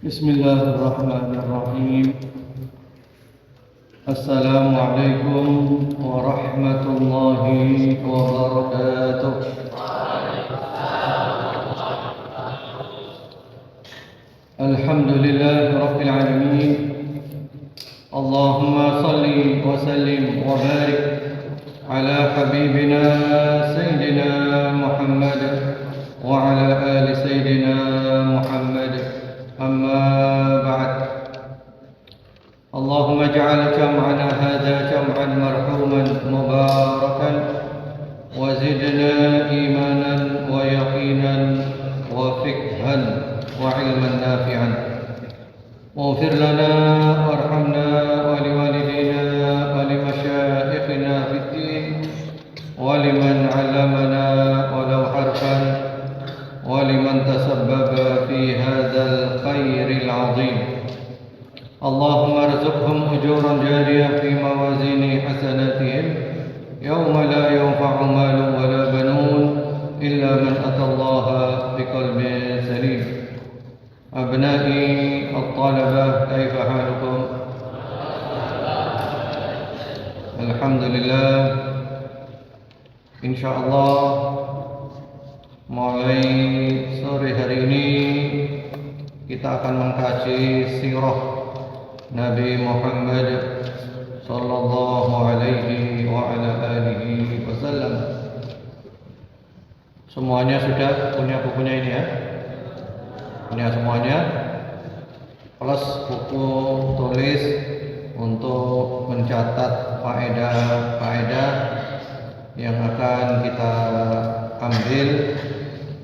بسم الله الرحمن الرحيم. السلام عليكم ورحمة الله وبركاته. الحمد لله رب العالمين. اللهم صل وسلم وبارك على حبيبنا سيدنا محمد وعلى آل سيدنا محمد. أما بعد، اللهم اجعل جمعنا هذا جمعا مرحوما مباركا، وزدنا إيمانا ويقينا وفقها وعلما نافعا، واغفر لنا وارحمنا ولوالدينا ولمشايخنا في الدين ولمن علمنا ولو حرفا ولمن تسبب في هذا الخير العظيم. اللهم ارزقهم أجورا جارية في موازين حسناتهم يوم لا ينفع مال ولا بنون إلا من أتى الله بقلب سليم. أبنائي الطلبة، كيف حالكم؟ الحمد لله. Insyaallah mulai sore hari ini kita akan mengkaji sirah Nabi Muhammad sallallahu alaihi wa ala alihi wasallam. Semuanya sudah punya bukunya ini ya? Punya semuanya? Plus buku tulis untuk mencatat faedah-faedah yang akan kita ambil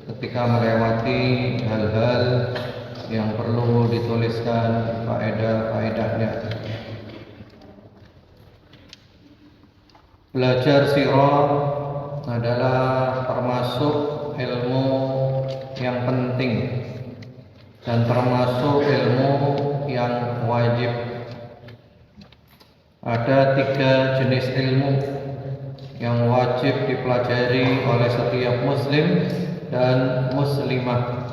ketika melewati hal-hal yang perlu dituliskan faedah-faedahnya. Belajar sirah adalah termasuk ilmu yang penting dan termasuk ilmu yang wajib. Ada 3 jenis ilmu yang wajib dipelajari oleh setiap muslim dan muslimah,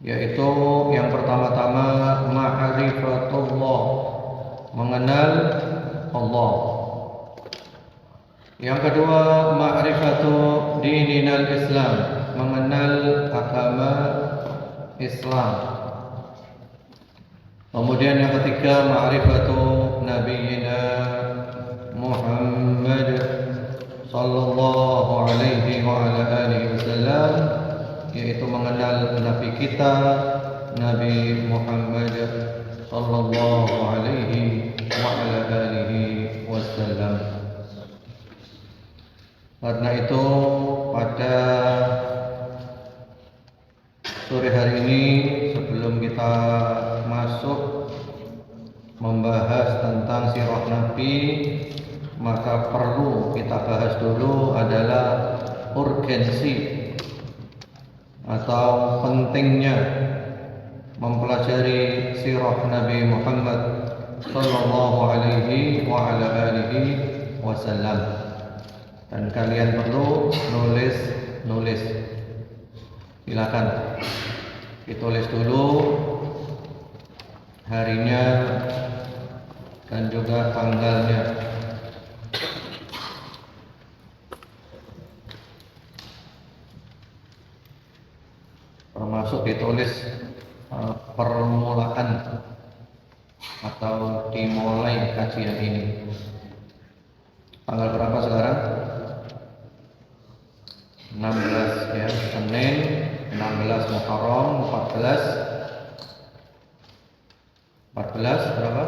yaitu yang pertama-tama ma'rifatullah, mengenal Allah. Yang kedua ma'rifatu dininal Islam, mengenal agama Islam. Kemudian yang ketiga ma'rifatu nabiyina Muhammad sallallahu alaihi wa ala alihi wasallam, yaitu mengenal Nabi kita Nabi Muhammad sallallahu alaihi wa ala alihi wasallam. Karena itu pada sore hari ini, sebelum kita masuk membahas tentang sirah Nabi, maka perlu kita bahas dulu adalah urgensi atau pentingnya mempelajari sirah Nabi Muhammad sallallahu alaihi wa ala alihi wasallam. Dan kalian perlu nulis. Silakan ditulis dulu harinya dan juga tanggalnya. Termasuk ditulis permulaan atau dimulai kajian ini. Tanggal berapa sekarang? 16 ya, Senin 16 Muharram 14 berapa?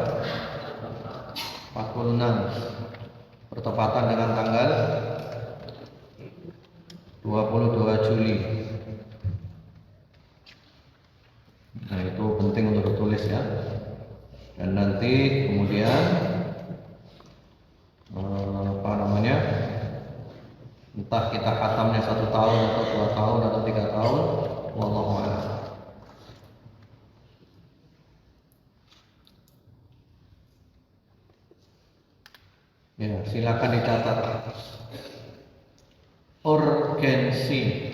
46, bertepatan dengan tanggal 22 Juli. Nah, itu penting untuk ditulis ya. Dan nanti kemudian entah kita khatamnya 1 tahun atau 2 tahun atau 3 tahun, wallahu a'lam. Ya, silakan dicatat. Urgensi.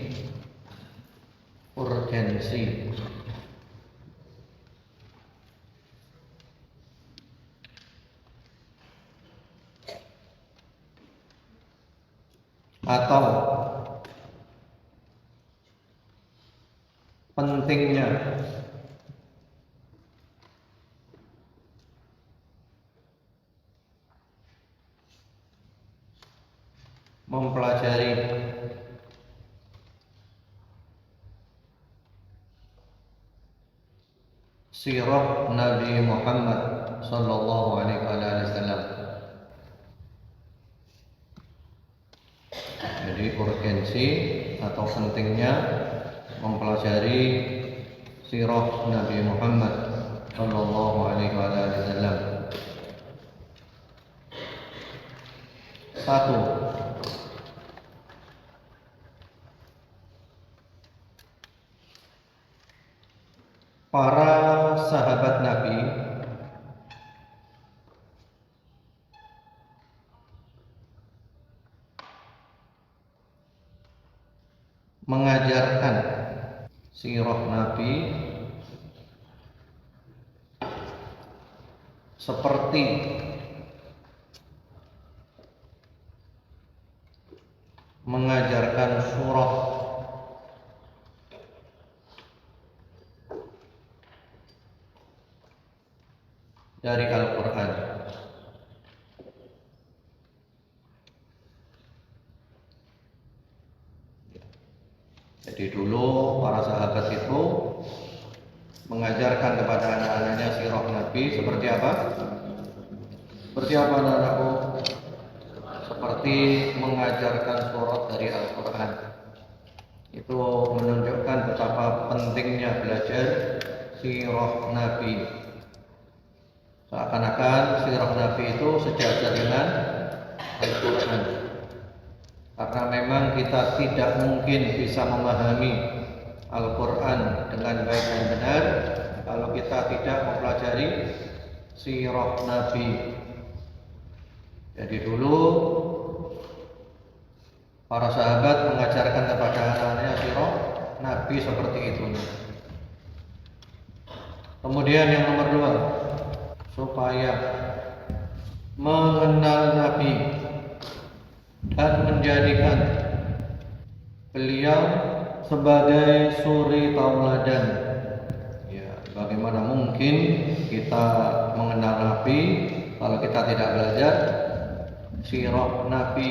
atau pentingnya mempelajari sirah Nabi Muhammad sallallahu alaihi wasallam. Jadi urgensi atau pentingnya mempelajari sirah Nabi Muhammad sallallahu alaihi wasallam. Satu, para sahabat Nabi mengajarkan sirah Nabi seperti mengajarkan surah dari Al-Quran. Jadi dulu para sahabat itu mengajarkan kepada anak-anaknya sirah Nabi seperti apa? Seperti apa anak-anakku? Seperti mengajarkan surat dari Al-Quran. Itu menunjukkan betapa pentingnya belajar sirah Nabi. Seakan-akan sirah Nabi itu sejajar dengan Al-Quran. Karena memang kita tidak mungkin bisa memahami Al-Quran dengan baik dan benar kalau kita tidak mempelajari sirah Nabi. Jadi dulu para sahabat mengajarkan kepada anak-anaknya sirah Nabi seperti itu. Kemudian yang nomor dua, supaya mengenal Nabi dan menjadikan beliau sebagai suri tauladan. Ya, bagaimana mungkin kita mengenal Nabi kalau kita tidak belajar sirah Nabi?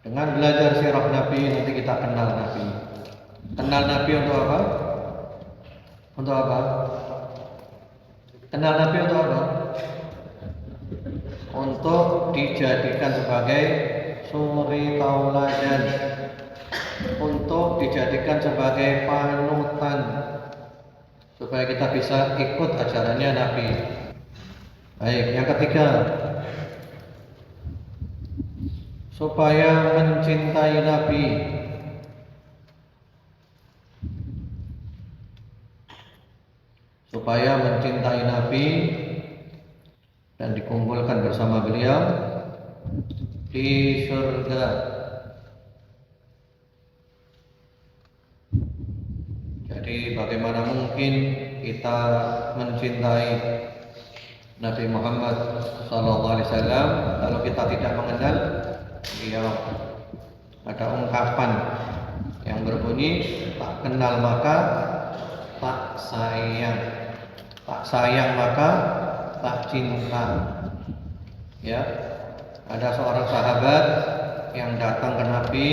Dengan belajar sirah Nabi nanti kita kenal Nabi. Kenal Nabi untuk apa? Untuk apa? Kenal Nabi untuk apa? Untuk dijadikan sebagai suri tauladan, untuk dijadikan sebagai panutan, supaya kita bisa ikut ajarannya Nabi. Baik, yang ketiga, supaya mencintai Nabi. Supaya mencintai Nabi dan dikumpulkan bersama beliau di surga. Jadi bagaimana mungkin kita mencintai Nabi Muhammad SAW kalau kita tidak mengenal beliau? Ada ungkapan yang berbunyi, tak kenal maka tak sayang, tak sayang maka tak cinta. Ya, ada seorang sahabat yang datang ke Nabi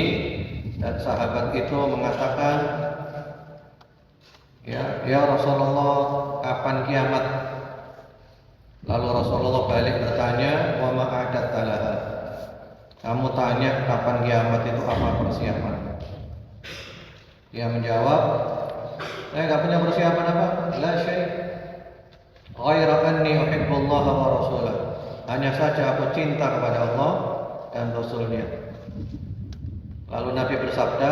dan sahabat itu mengatakan, ya Rasulullah, kapan kiamat? Lalu Rasulullah balik bertanya, wa ma a'datta laha? Kamu tanya kapan kiamat itu apa persiapan? Dia menjawab, saya nggak punya persiapan apa? La syai', ghaira anni uhibbullaha wa rasulah. Hanya saja aku cinta kepada Allah dan Rasulnya. Lalu Nabi bersabda,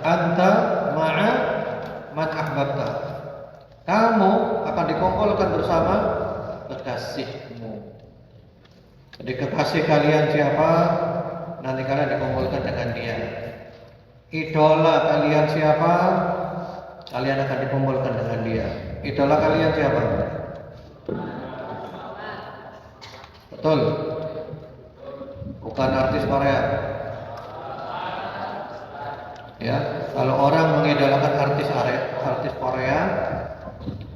anta ma'a man ahbabta. Kamu akan dikumpulkan bersama kekasihmu. Jadi kekasih kalian siapa? Nanti kalian dikumpulkan dengan dia. Idola kalian siapa? Kalian akan dikumpulkan dengan dia. Idola kalian siapa? Betul. Bukan artis Korea. Ya, kalau orang mengidolakan artis Korea,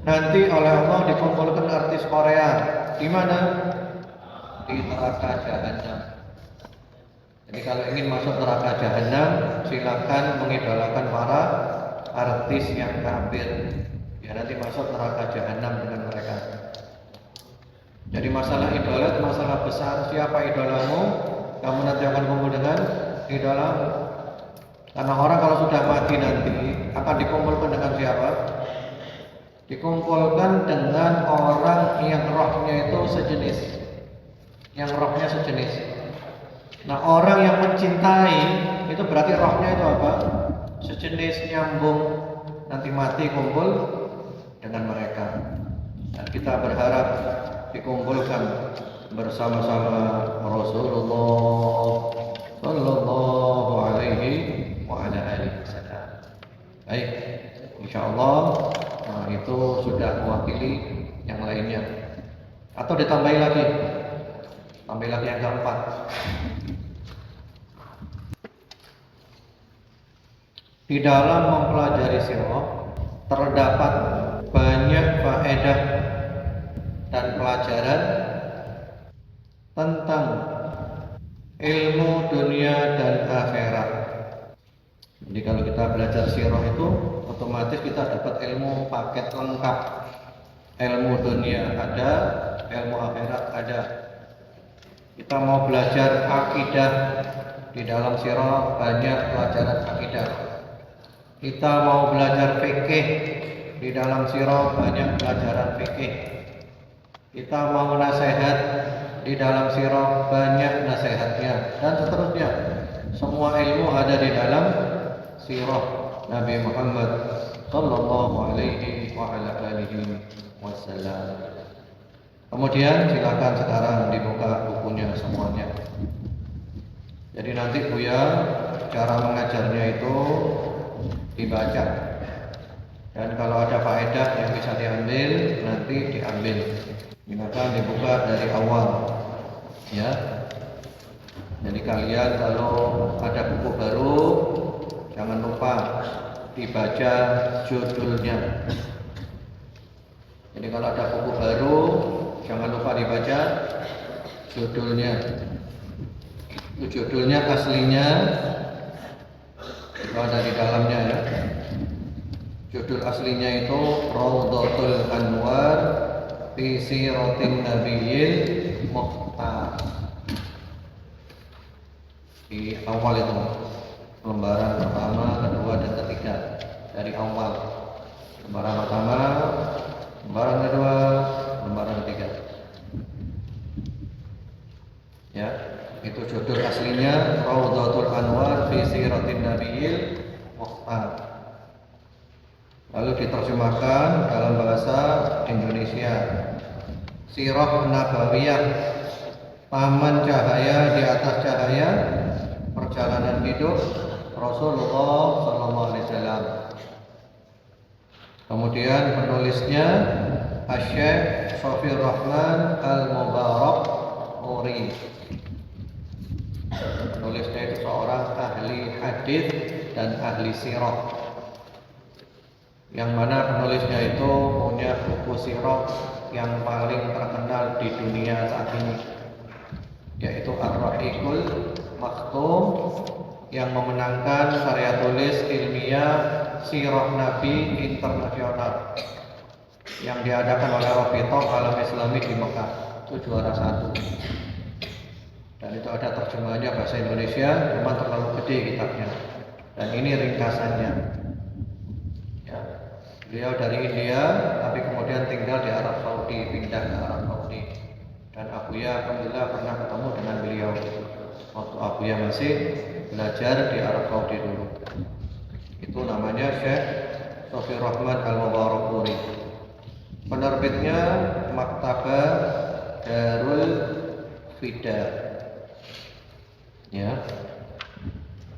nanti oleh Allah dikumpulkan artis Korea di mana? Di neraka jahanam. Jadi kalau ingin masuk neraka jahanam, silakan mengidolakan para artis yang kafir. Ya nanti masuk neraka jahanam dengan mereka. Jadi masalah idola itu masalah besar. Siapa idolamu? Kamu nanti akan kumpul dengan idolamu. Karena orang kalau sudah mati nanti akan dikumpulkan dengan siapa? Dikumpulkan dengan orang yang rohnya itu sejenis, yang rohnya sejenis. Nah orang yang mencintai itu berarti rohnya itu apa? Sejenis, nyambung. Nanti mati kumpul dengan mereka. Dan kita berharap dikumpulkan bersama-sama Rasulullah Sallallahu Alaihi Wasallam. Baik, insyaallah itu sudah mewakili yang lainnya. Atau ditambahi lagi, tambah lagi yang keempat. Di dalam mempelajari sirah terdapat banyak faedah dan pelajaran tentang ilmu dunia dan akhirat. Jadi kalau kita belajar sirah itu otomatis kita dapat ilmu paket lengkap. Ilmu dunia ada, ilmu akhirat ada. Kita mau belajar akidah, di dalam sirah banyak pelajaran akidah. Kita mau belajar fikih, di dalam sirah banyak pelajaran fikih. Kita mau nasihat, di dalam sirah banyak nasihatnya, dan seterusnya. Semua ilmu ada di dalam sirah Nabi Muhammad Sallallahu Alaihi Wasallam. Kemudian silakan sekarang dibuka bukunya semuanya. Jadi nanti Buya cara mengajarnya itu dibaca, dan kalau ada faedah yang bisa diambil nanti diambil. Silakan dibuka dari awal, ya. Jadi kalian kalau ada buku baru jangan lupa dibaca judulnya. Jadi kalau ada buku baru jangan lupa dibaca judulnya. Judulnya aslinya itu ada di dalamnya ya. Judul aslinya itu Raudhatul Anwar fi Siratin Nabiyil Mukhtar. Di awal itu lembaran pertama, kedua dan ketiga dari awal. Lembaran pertama, lembaran kedua, lembaran ketiga. Ya, itu judul aslinya Raudhatul Anwar fi Siratin Nabiyil Mukhtar. Lalu diterjemahkan dalam bahasa Indonesia. Sirah Nabawiyah, taman cahaya di atas cahaya, perjalanan hidup Rasulullah Sallallahu Alaihi Wasallam. Kemudian penulisnya Asy-Syaikh Shafir Rahman Al-Mubarakfuri. Penulisnya itu seorang ahli hadis dan ahli sirah, yang mana penulisnya itu punya buku sirah yang paling terkenal di dunia saat ini, yaitu Ar-Rahiqul Maktum, yang memenangkan karya tulis ilmiah Sirah Nabi Internasional yang diadakan oleh Rabithah Alam Islami di Mekah. Itu juara 1. Dan itu ada terjemahannya bahasa Indonesia, cuma terlalu gede kitabnya. Dan ini ringkasannya. Ya. Beliau dari India, tapi kemudian tinggal di Arab Saudi, pindah ke Arab Saudi. Dan Abuya alhamdulillah pernah ketemu dengan beliau waktu Abuya masih belajar di Arab Saudi dulu. Itu namanya Syekh Shafir Rahman Al-Mubarakfuri. Penerbitnya Maktabah Darul Fida. Ya.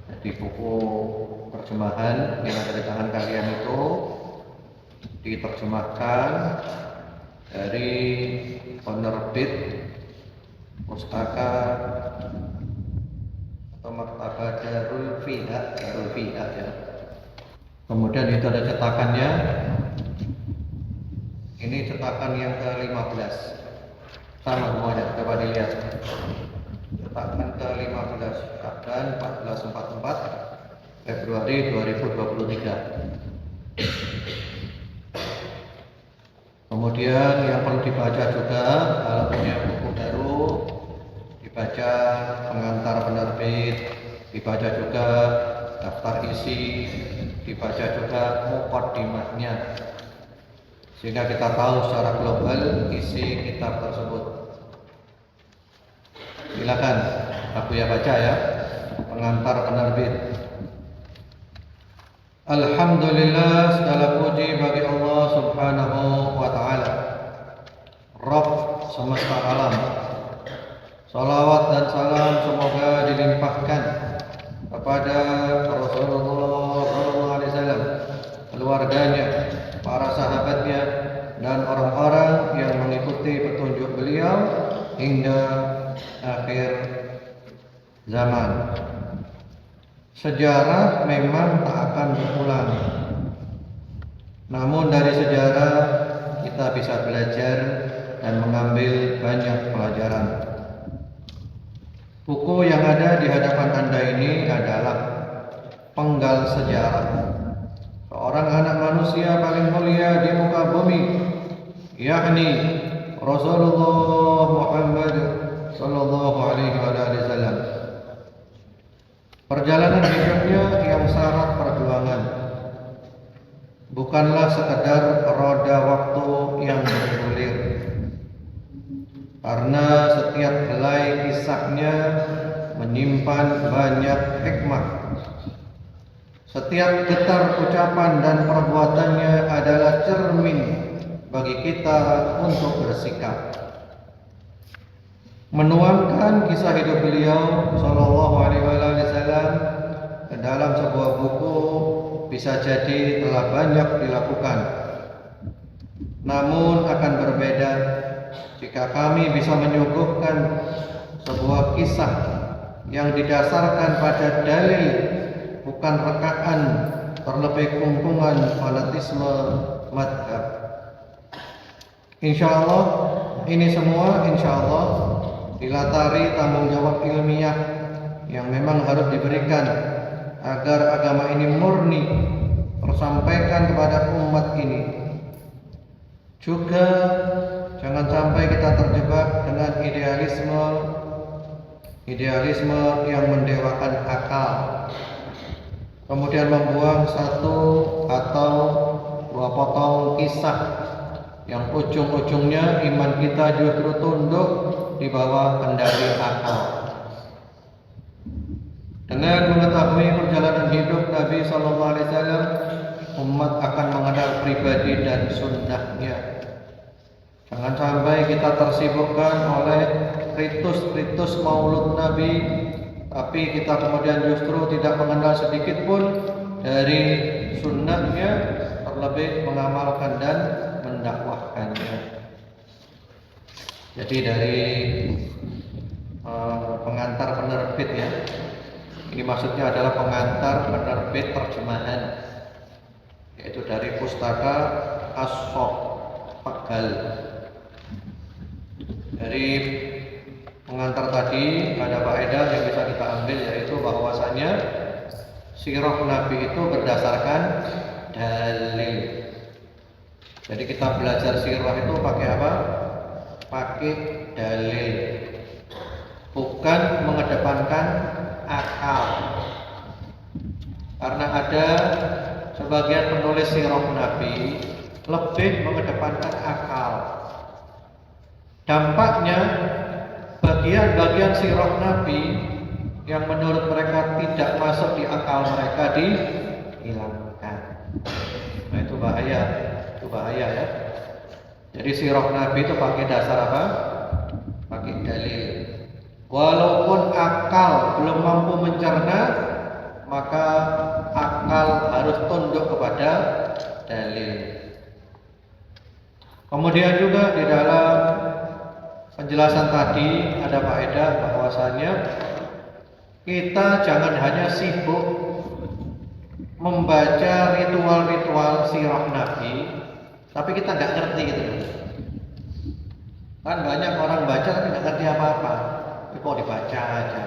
Jadi buku terjemahan yang ada di tangan kalian itu diterjemahkan dari penerbit pustaka atau Maktabah Darul Fidah, ya. Kemudian itu ada cetakannya. Ini cetakan yang ke-15. Sama semuanya, coba dilihat. Cetakan ke-15 Sya'ban 1444 Februari 2023. Kemudian yang perlu dibaca juga kalau punya buku baru, dibaca pengantar penerbit, dibaca juga daftar isi, dibaca juga muqaddimahnya, sehingga kita tahu secara global isi kitab tersebut. Silakan aku ya baca ya, pengantar penerbit. Alhamdulillah, segala puji bagi Allah Subhanahu wa ta'ala, Rabb semesta alam. Salawat dan salam semoga dilimpahkan kepada Rasulullah SAW, keluarganya, para sahabatnya, dan orang-orang yang mengikuti petunjuk beliau hingga akhir zaman. Sejarah memang tak akan berulang, namun dari sejarah kita bisa belajar dan mengambil banyak pelajaran. Buku yang ada di hadapan Anda ini adalah penggal sejarah seorang anak manusia paling mulia di muka bumi, yakni Rasulullah Muhammad sallallahu alaihi wasallam. Perjalanan hidupnya yang syarat perjuangan bukanlah sekedar roda waktu yang bergulir, karena setiap helai kisahnya menyimpan banyak hikmah. Setiap getar ucapan dan perbuatannya adalah cermin bagi kita untuk bersikap. Menuangkan kisah hidup beliau sallallahu alaihi wasallam ke dalam sebuah buku bisa jadi telah banyak dilakukan. Namun akan berbeda jika kami bisa menyuguhkan sebuah kisah yang didasarkan pada dalil, bukan rekaan, terlebih kumpulan fanatisme madhab. Insyaallah ini semua insyaallah dilatari tanggung jawab ilmiah yang memang harus diberikan agar agama ini murni tersampaikan kepada umat ini. Juga jangan sampai kita terjebak dengan idealisme yang mendewakan akal, kemudian membuang satu atau dua potong kisah yang ujung-ujungnya iman kita justru tunduk di bawah kendali akal. Dengan mengetahui perjalanan hidup Nabi sallallahu alaihi wasallam, umat akan mengenal pribadi dan sunnahnya. Jangan sampai kita tersibukkan oleh ritus-ritus maulud Nabi, tapi kita kemudian justru tidak mengenal sedikit pun dari sunnahnya, terlebih mengamalkan dan mendakwahkannya. Jadi dari pengantar penerbit ya, ini maksudnya adalah pengantar penerbit terjemahan, yaitu dari pustaka As-Sof Pegal. Dari pengantar tadi ada faedah yang bisa kita ambil, yaitu bahwasanya sirah Nabi itu berdasarkan dalil. Jadi kita belajar sirah itu pakai apa? Pakai dalil, bukan mengedepankan akal. Karena ada sebagian penulis sirah Nabi lebih mengedepankan akal. Dampaknya bagian-bagian sirah Nabi yang menurut mereka tidak masuk di akal mereka dihilangkan. Nah itu bahaya ya. Jadi sirah Nabi itu pakai dasar apa? Pakai dalil. Walaupun akal belum mampu mencerna, maka akal harus tunduk kepada dalil. Kemudian juga di dalam penjelasan tadi ada faedah bahwasanya Kita jangan hanya sibuk membaca ritual-ritual sirah Nabi, tapi kita nggak ngerti gitu loh. Kan banyak orang baca tapi nggak ngerti apa-apa. Kok dibaca aja.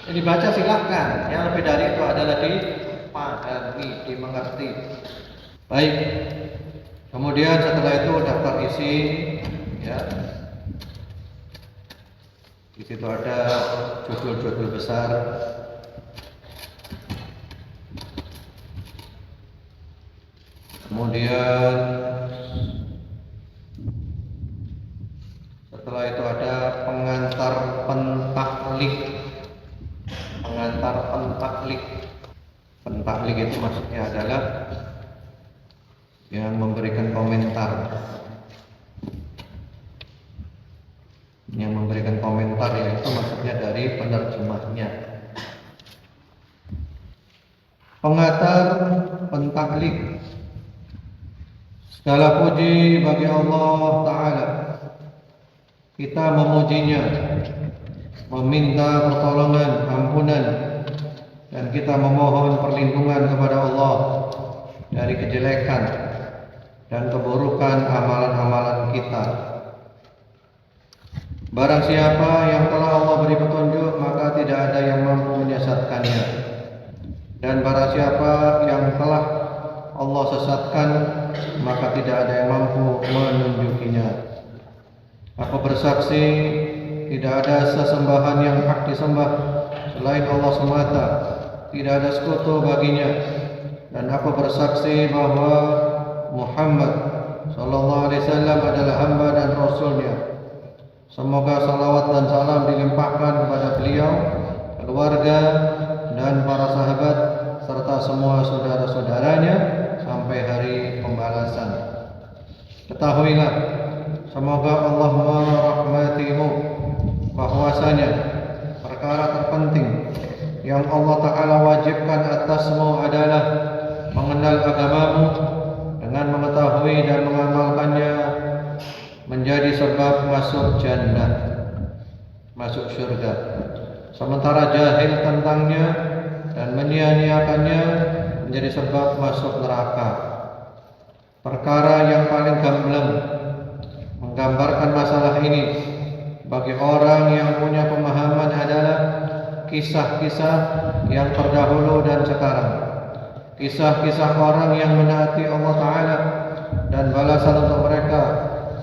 Ya, dibaca silahkan. Yang lebih dari itu adalah dipahami, dimengerti. Baik. Kemudian setelah itu daftar isi, ya. Di situ ada judul-judul besar. Kemudian setelah itu ada pengantar pentaklik. Pengantar pentaklik. Pentaklik itu maksudnya adalah yang memberikan komentar. Yang memberikan komentar yaitu maksudnya dari penerjemahnya. Pengantar pentaklik. Segala puji bagi Allah Ta'ala. Kita memujinya, meminta pertolongan, ampunan, dan kita memohon perlindungan kepada Allah dari kejelekan dan keburukan amalan-amalan kita. Barang siapa yang telah Allah beri petunjuk, maka tidak ada yang mampu menyesatkannya. Dan barang siapa yang telah Allah sesatkan, maka tidak ada yang mampu menunjukinya. Aku bersaksi tidak ada sesembahan yang hak disembah selain Allah semata, tidak ada sekutu baginya. Dan aku bersaksi bahwa Muhammad sallallahu alaihi wasallam adalah hamba dan rasulnya. Semoga salawat dan salam dilimpahkan kepada beliau, keluarga, dan para sahabat serta semua saudara-saudaranya sampai hari pembalasan. Ketahuilah, semoga Allah merahmatimu, bahwasanya perkara terpenting yang Allah Ta'ala wajibkan atasmu adalah mengenal agamamu dengan mengetahui dan mengamalkannya menjadi sebab masuk jannah, masuk surga. Sementara jahil tentangnya dan menyia-nyiakannya menjadi sebab masuk neraka. Perkara yang paling gamblang menggambarkan masalah ini bagi orang yang punya pemahaman adalah kisah-kisah yang terdahulu dan sekarang. Kisah-kisah orang yang menaati Allah Ta'ala dan balasan untuk mereka,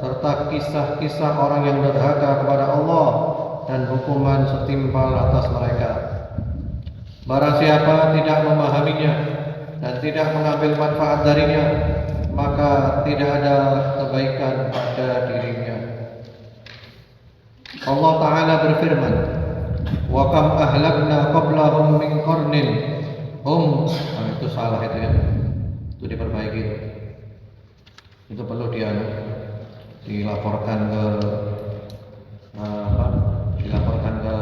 serta kisah-kisah orang yang durhaka kepada Allah dan hukuman setimpal atas mereka. Barang siapa tidak memahaminya dan tidak mengambil manfaat darinya, maka tidak ada kebaikan pada dirinya. Allah Ta'ala berfirman, wa kam ahlakna qablahum min qarnin hum. Itu salah itu ya, itu diperbaiki. Itu perlu dilaporkan ke dilaporkan ke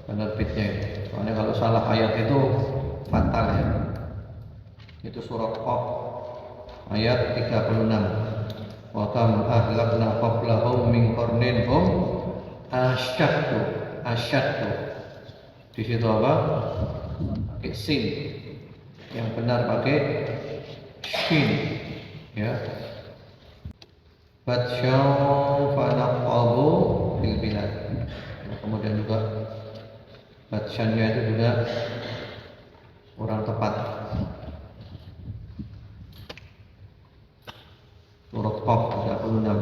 penerbitnya. Soalnya kalau salah ayat itu fatal ya. Itu surat Qaf ayat 36. Wa kam ahlakna qablahum min qarnin hum asyaddu. Di situ apa? Pakai sin. Yang benar pakai shin ya. Batsyaw fanaqabu fil bilad. Kemudian juga batsyannya itu juga kurang tepat. Surat Qaf 36.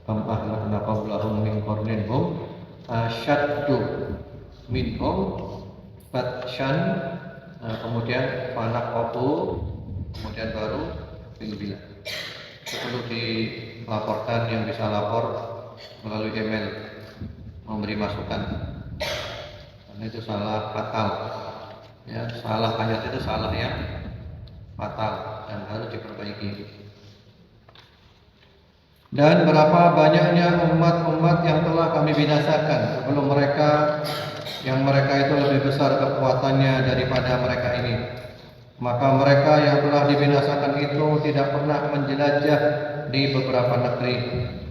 Kam ahlakna qablahum min qarnin hum asyaddu minhum batsyan. Kemudian fanaqabu, kemudian baru bil-bil. Itu perlu dilaporkan, yang bisa lapor melalui email memberi masukan, karena itu salah fatal ya, salah ayat itu salah yang fatal dan harus diperbaiki. Dan berapa banyaknya umat-umat yang telah kami binasakan sebelum mereka, yang mereka itu lebih besar kekuatannya daripada mereka ini. Maka mereka yang telah dibinasakan itu tidak pernah menjelajah di beberapa negeri.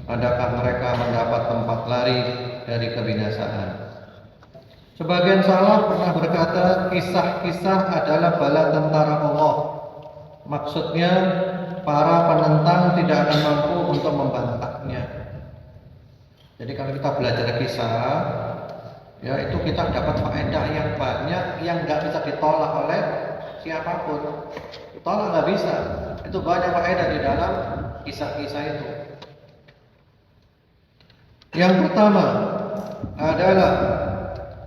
Adakah mereka mendapat tempat lari dari kebinasaan? Sebagian salaf pernah berkata, kisah-kisah adalah bala tentara Allah. Maksudnya para penentang tidak akan mampu untuk membantahnya. Jadi kalau kita belajar kisah, ya itu kita dapat faedah yang banyak yang nggak bisa ditolak oleh siapapun. Tolak nggak bisa. Itu banyak faedah di dalam kisah-kisah itu. Yang pertama adalah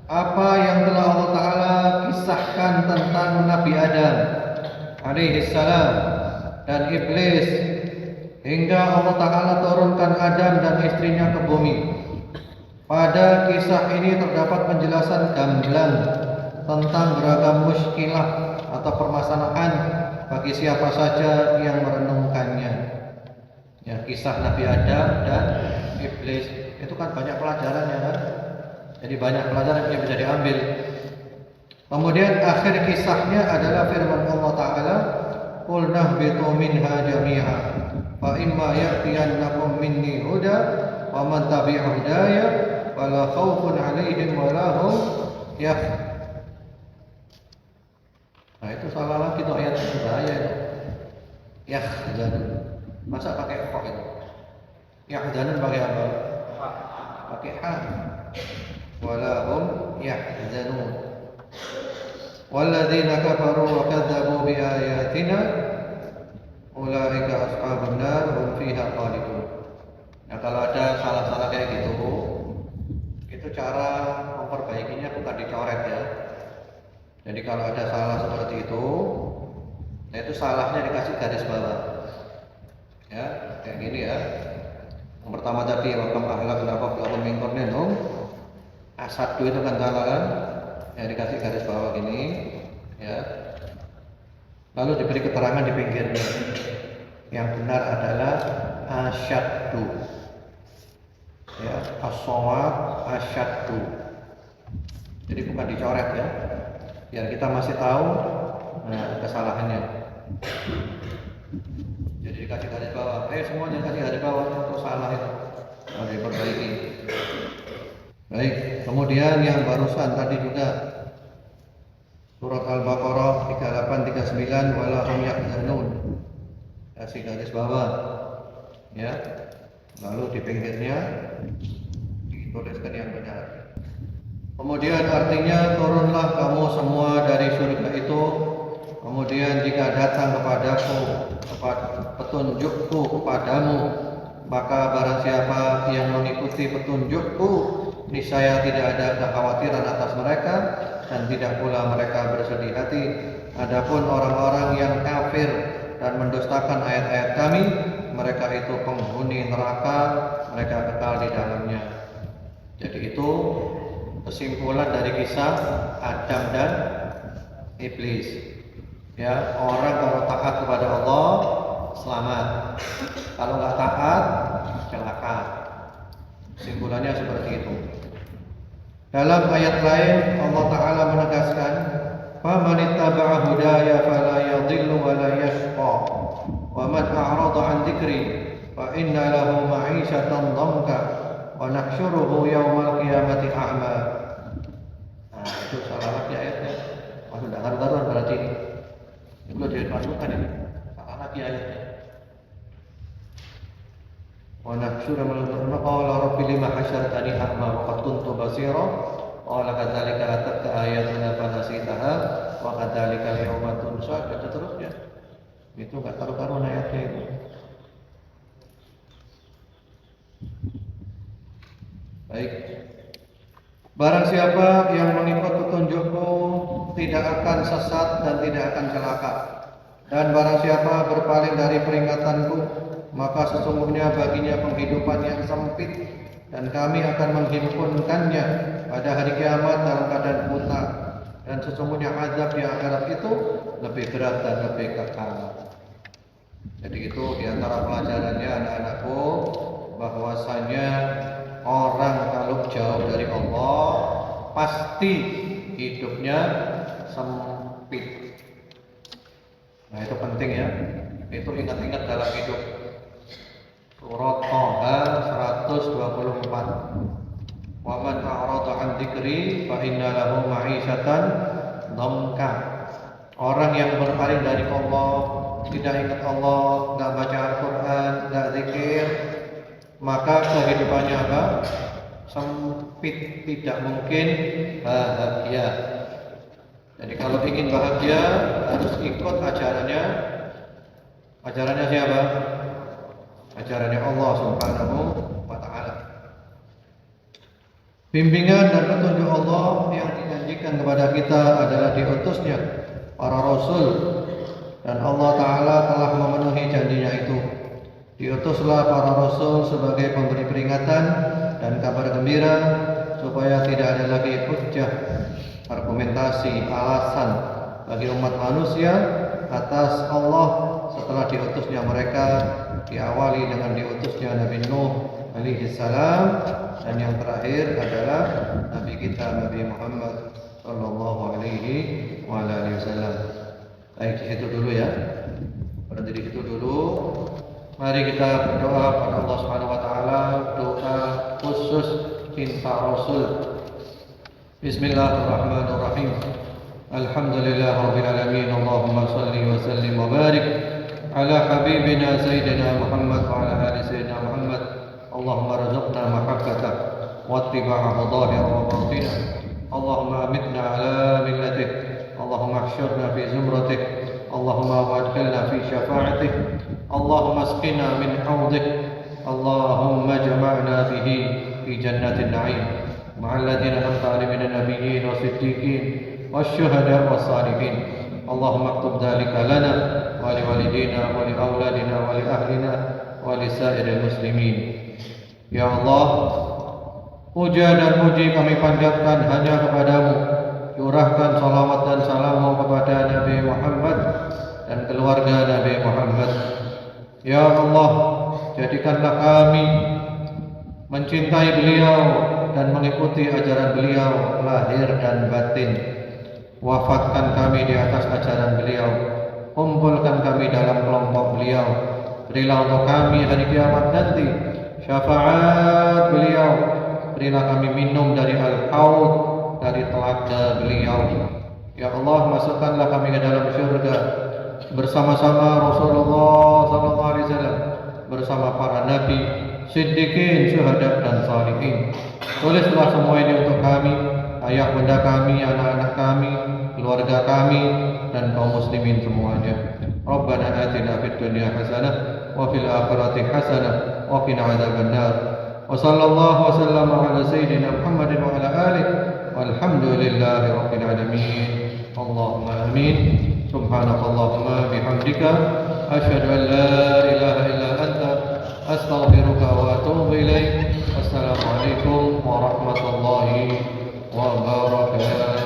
apa yang telah Allah Ta'ala kisahkan tentang Nabi Adam alaihi salam dan iblis, hingga Allah Ta'ala turunkan Adam dan istrinya ke bumi. Pada kisah ini terdapat penjelasan gamblang tentang beragam muskilah atau permasalahan bagi siapa saja yang merenungkannya. Ya, kisah Nabi Adam dan iblis itu kan banyak pelajarannya kan. Jadi banyak pelajaran yang bisa diambil. Kemudian akhir kisahnya adalah firman Allah Ta'ala, qul nahbitu minha jami'a fa imma ya'tiyannakum minni huda wa man tabi'a hudaya wala khaufun 'alaihim wala hum Nah itu salah lagi tuh ayat itu bahaya itu. Yahzanun. Masa pakai kok itu? Yahzanun pakai apa? Pakai ha. Wala hum yahzanun. Walladzina kafaru wa kadzabu bi ayatina ulaika ashabun nar hum fiha khalidun. Nah kalau ada salah-salah kayak gitu, itu cara memperbaikinya bukan dicoret ya. Jadi kalau ada salah seperti itu, nah itu salahnya dikasih garis bawah. Ya, kayak gini ya. Yang pertama tadi wakam ahlak lakum min qarninhum. Asad itu kan salah kan? Ya dikasih garis bawah gini, ya. Lalu diberi keterangan di pinggirnya. Yang benar adalah asyaddu. Ya, as-shawab asyaddu. Jadi bukan dicoret ya. Biar kita masih tahu kesalahannya. Jadi dikasih garis bawah. Semuanya kasih garis bawah untuk salah itu. Harus diperbaiki. Baik, kemudian yang barusan tadi juga surat Al-Baqarah 3839 wala hum yahzanun. Kasih garis bawah. Ya. Lalu di pinggirnya dituliskan yang benar. Kemudian artinya turunlah kamu semua dari surga itu. Kemudian jika datang kepadaku petunjukku kepadamu, maka barang siapa yang mengikuti petunjukku, niscaya tidak ada kekhawatiran atas mereka dan tidak pula mereka bersedih hati. Adapun orang-orang yang kafir dan mendustakan ayat-ayat kami, mereka itu penghuni neraka, mereka kekal di dalamnya. Jadi itu kesimpulan dari kisah Adam dan iblis. Ya, orang kalau taat kepada Allah selamat. Kalau nggak taat celaka. Kesimpulannya seperti itu. Dalam ayat lain Allah Ta'ala menegaskan, "Faman ittaba'a hudaya fala yadhillu wa la yashqa, wa man a'rada 'an dzikri fa inna lahu ma'isyatan dhanka wa nahsyuruhu yaumal qiyamati a'ma." Nah, itu salah lagi ayatnya. Masuk dengar karuan berarti ini. Itu dimasukkan ini. Salah lagi ayatnya. Wa nahsyuruhu yaumal qala rabbi lima hasyartani a'ma wa qad kuntu basira qala kadzalika atatka ayatuna fanasitaha wa kadzalika al-yawma tunsa dan seterusnya. Itu enggak karu-karuan ayatnya itu. Baik. Barang siapa yang mengikut petunjukku tidak akan sesat dan tidak akan celaka. Dan barang siapa berpaling dari peringatanku, maka sesungguhnya baginya penghidupan yang sempit dan kami akan menghimpunkannya pada hari kiamat dalam keadaan buta. Dan sesungguhnya azab di akhirat itu lebih berat dan lebih kekal. Jadi itu diantara pelajarannya anak-anakku, bahwasanya orang kalau jauh dari Allah pasti hidupnya sempit. negeri fa inna lahu ma'isyatan dhamka. Orang yang berpaling dari Allah, tidak ingat Allah, enggak baca Al-Qur'an, enggak zikir, maka kehidupannya apa? Sempit, tidak mungkin bahagia. Jadi kalau ingin bahagia harus ikut ajarannya. Ajarannya siapa? Ajarannya Allah Subhanahu wa ta'ala. Bimbingan dan petunjuk Allah yang dijanjikan kepada kita adalah diutusnya para rasul, dan Allah Ta'ala telah memenuhi janjinya itu. Diutuslah para rasul sebagai pemberi peringatan dan kabar gembira, supaya tidak ada lagi hujjah, argumentasi, alasan bagi umat manusia atas Allah setelah diutusnya mereka, diawali dengan diutusnya Nabi Nuh alaihi salam, dan yang terakhir adalah Nabi kita Nabi Muhammad sallallahu alaihi wasallam. Baik, di situ dulu ya. Berhenti di situ dulu. Mari kita berdoa kepada Allah Subhanahu wa taala, doa khusus cinta Rasul. Bismillahirrahmanirrahim. Alhamdulillahirabbil alamin. Allahumma shalli wa sallim wa barik ala habibina sayyidina Muhammad wa ala ali sayyidina Muhammad. Allahumma rzuqna mahabbatah wa ittiba'ahu dhahiran wa batinan. Allahumma amitna ala millatih. Allahumma ihsyurna fi zumratih. Allahumma wadkhilna fi syafa'atih. Allahumma asqina min hawdih. Allahumma jama'na bihi fi jannatin na'im ma'al ladzina an'amta 'alaihim minan nabiyyin was-siddiqin wasyuhada'i was-salihin. Allahumma aktub dzalika lana wa liwalidina wa liauladina wa li ahlina wa li sa'iril muslimin. Ya Allah, puja dan puji kami panjatkan hanya kepadamu. Curahkan salawat dan salammu kepada Nabi Muhammad dan keluarga Nabi Muhammad. Ya Allah, jadikanlah kami mencintai beliau dan mengikuti ajaran beliau lahir dan batin. Wafatkan kami di atas ajaran beliau. Kumpulkan kami dalam kelompok beliau. Berilah untuk kami hari kiamat nanti syafaat beliau. Berilah kami minum dari al-haud, dari telaga beliau. Ya Allah, masukkanlah kami ke dalam syurga bersama-sama Rasulullah SAW, bersama para nabi, siddiqin, syuhada dan salihin. Tulislah semua ini untuk kami, ayah bunda kami, anak-anak kami, keluarga kami, dan kaum muslimin semuanya. Rabbana atina fid dunya hasanah wa fil akhirati hasanah wa qina adzabannar. Wa sallallahu wa sallama ala sayyidina Muhammadin wa ala alihi walhamdulillahi rabbil alamin. Allahumma amin. Subhanakallahumma bihamdika asyhadu an la ilaha illa anta astaghfiruka wa atubu ilaik. Wassalamualaikum warahmatullahi wabarakatuh.